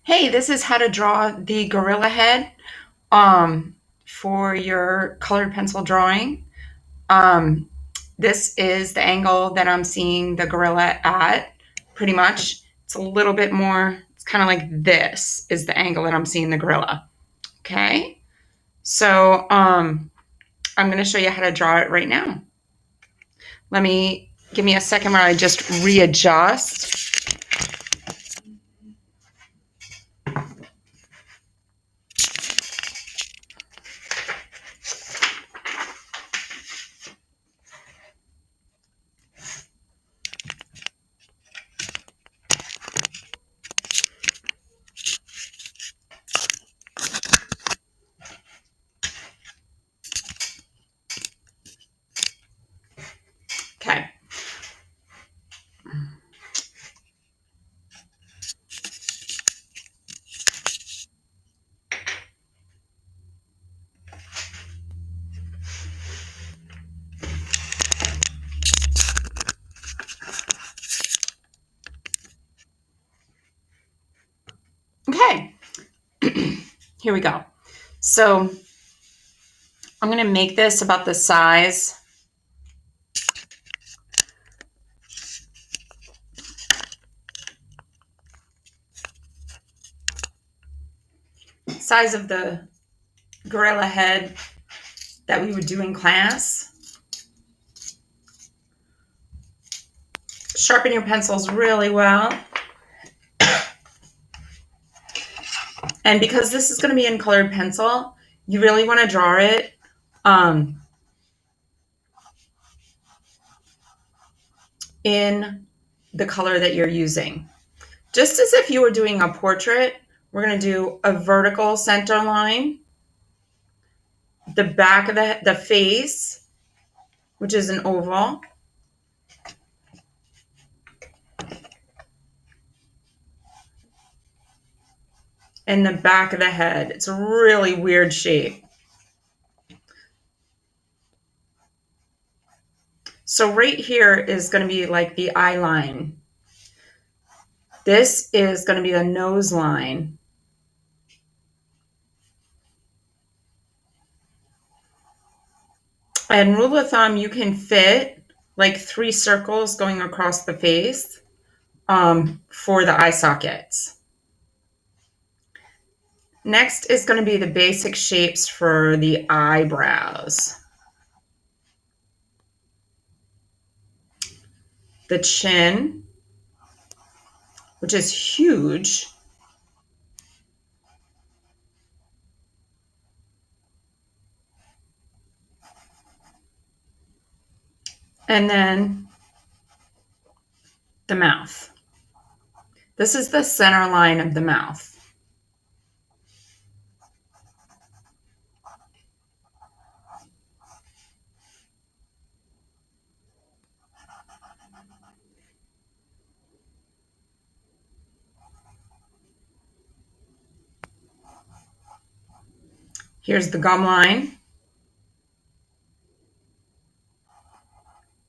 Hey, this is how to draw the gorilla head um, for your colored pencil drawing. Um, this is the angle that I'm seeing the gorilla at, pretty much. It's a little bit more, it's kind of like this is the angle that I'm seeing the gorilla. Okay, so I'm going to show you how to draw it right now. Give me a second while I just readjust. Okay. Okay. Here we go. So I'm going to make this about the size of the gorilla head that we would do in class. Sharpen your pencils really well. And because this is going to be in colored pencil, you really want to draw it in the color that you're using. Just as if you were doing a portrait, we're going to do a vertical center line, the back of the face, which is an oval, and the back of the head. It's a really weird shape. So right here is going to be like the eye line. This is going to be the nose line. And rule of thumb, you can fit like 3 circles going across the face for the eye sockets. Next is going to be the basic shapes for the eyebrows. The chin, which is huge. And then the mouth. This is the center line of the mouth. Here's the gum line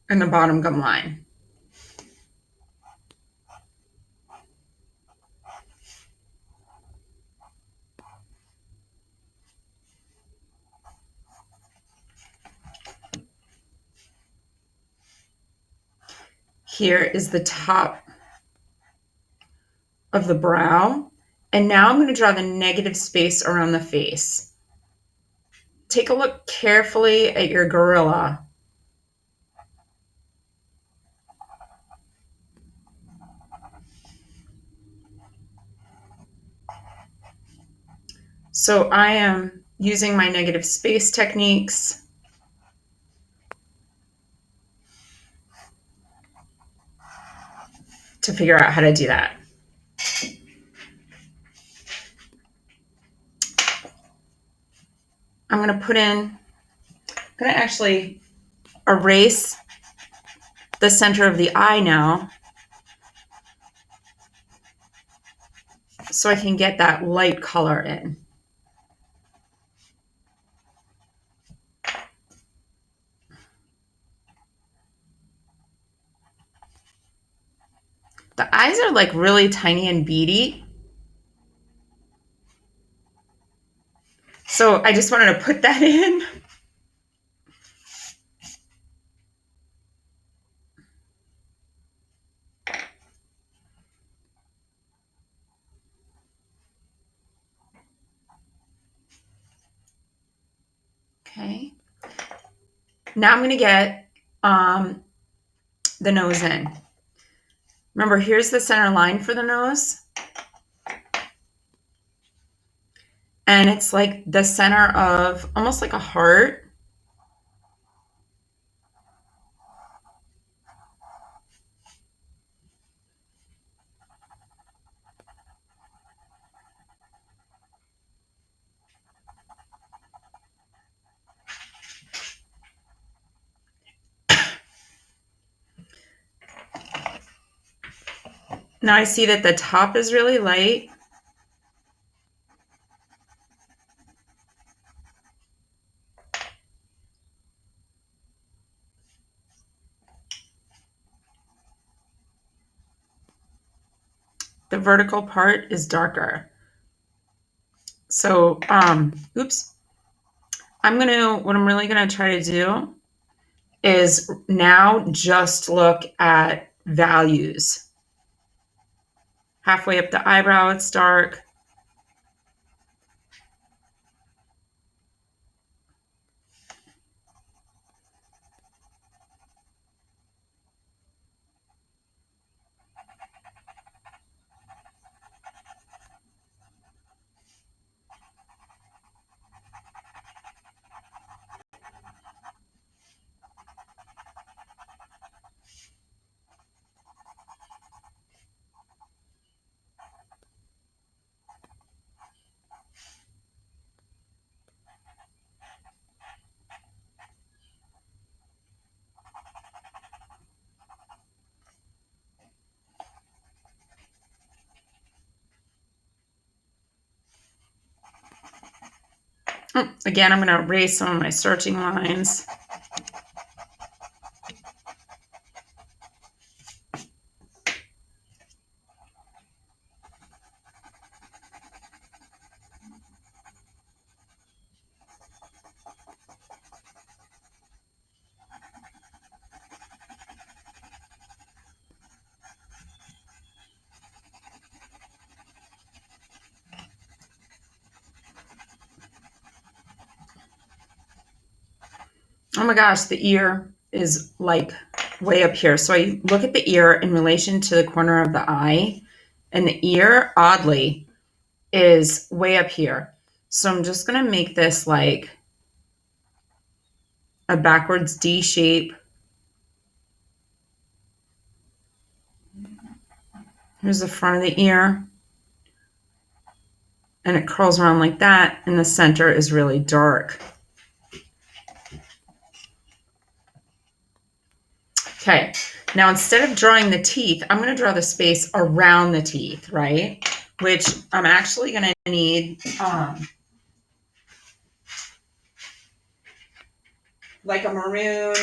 and the bottom gum line. Here is the top of the brow. And now I'm going to draw the negative space around the face. Take a look carefully at your gorilla. So I am using my negative space techniques to figure out how to do that. I'm going to actually erase the center of the eye now so I can get that light color in. The eyes are like really tiny and beady. So I just wanted to put that in. Okay. Now I'm going to get the nose in. Remember, here's the center line for the nose. And it's like the center of almost like a heart. Now I see that the top is really light. The vertical part is darker. So, oops. What I'm really gonna try to do is now just look at values. Halfway up the eyebrow, it's dark. Again, I'm gonna erase some of my searching lines. Oh my gosh, the ear is like way up here. So I look at the ear in relation to the corner of the eye, and the ear, oddly, is way up here. So I'm just gonna make this like a backwards D shape. Here's the front of the ear. And it curls around like that, and the center is really dark. Okay, now instead of drawing the teeth, I'm going to draw the space around the teeth, right? Which I'm actually going to need like a maroon.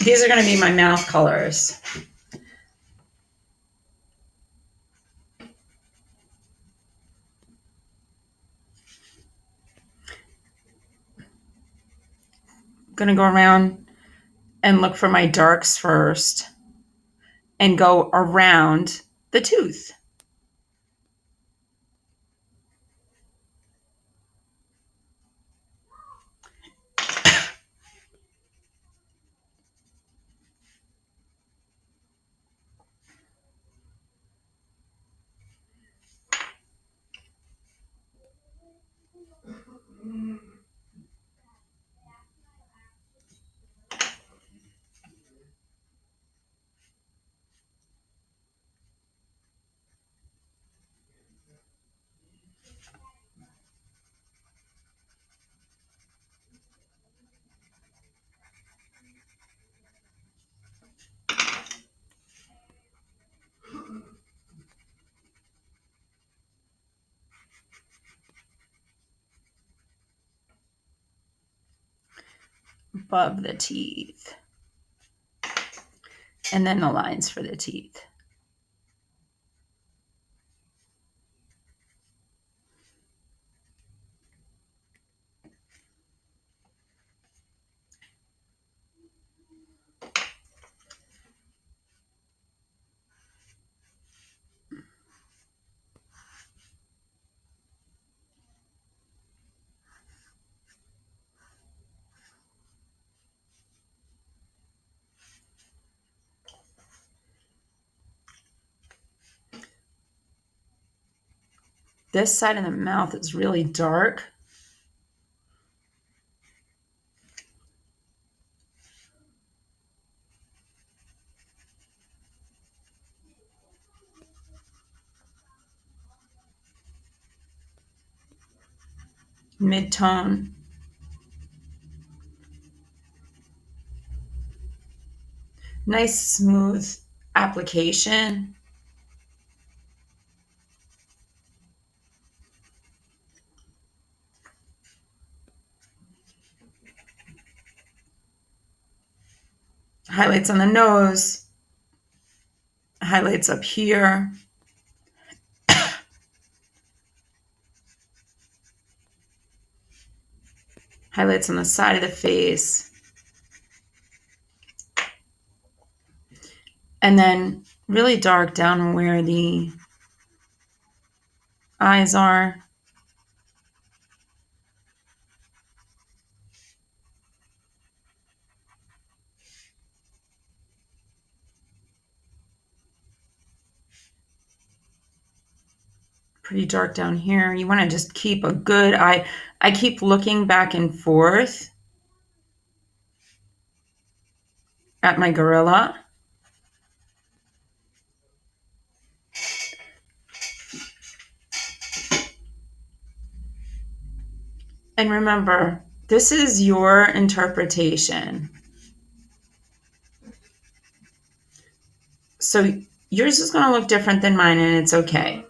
These are going to be my mouth colors. I'm going to go around and look for my darks first and go around the tooth. Above the teeth. And then the lines for the teeth. This side of the mouth is really dark. Mid-tone. Nice smooth application. Highlights on the nose. Highlights up here. Highlights on the side of the face. And then really dark down where the eyes are. Pretty dark down here. You want to just keep a good eye. I keep looking back and forth at my gorilla. And remember, this is your interpretation. So yours is going to look different than mine, and it's okay.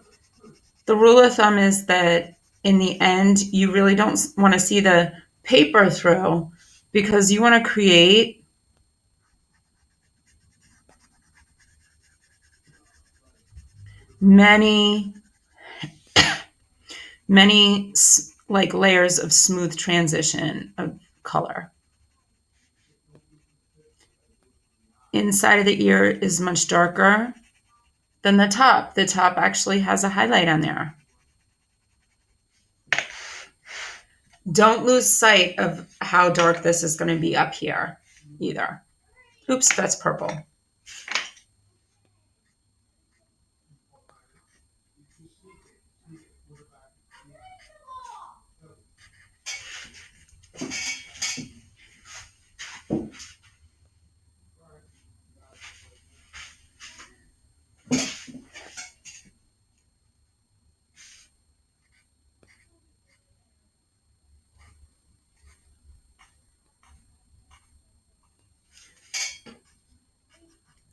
The rule of thumb is that in the end, you really don't want to see the paper through because you want to create many like layers of smooth transition of color. Inside of the ear is much darker than the top. The top actually has a highlight on there. Don't lose sight of how dark this is going to be up here either. Oops, that's purple.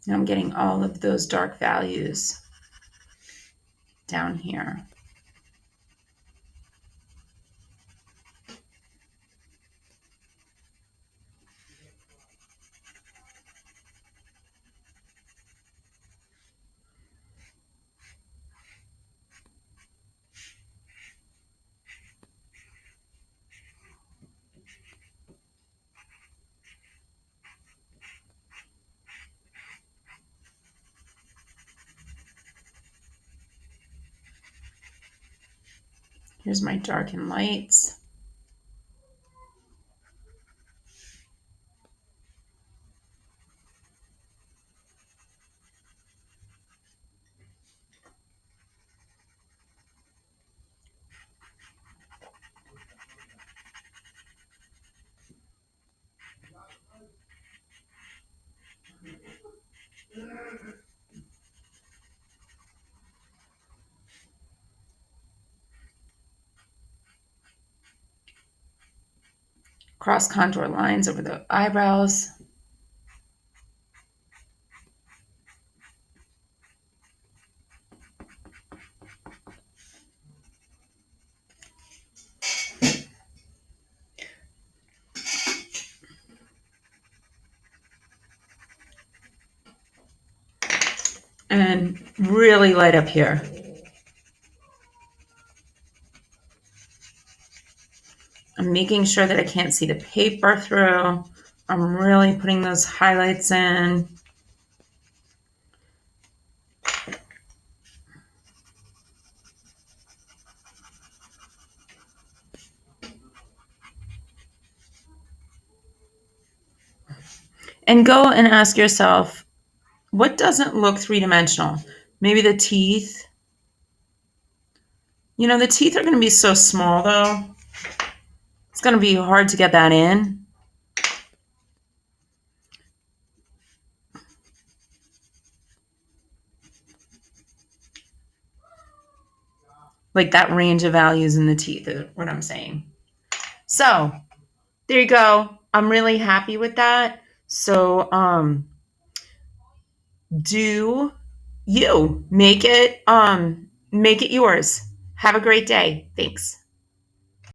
Now I'm getting all of those dark values down here. Here's my dark and lights. Cross contour lines over the eyebrows. And really light up here. I'm making sure that I can't see the paper through. I'm really putting those highlights in. And go and ask yourself, what doesn't look three-dimensional? Maybe the teeth. You know, the teeth are going to be so small though. It's going to be hard to get that in. Like that range of values in the teeth is what I'm saying. So there you go. I'm really happy with that. So do you make it yours. Have a great day. Thanks.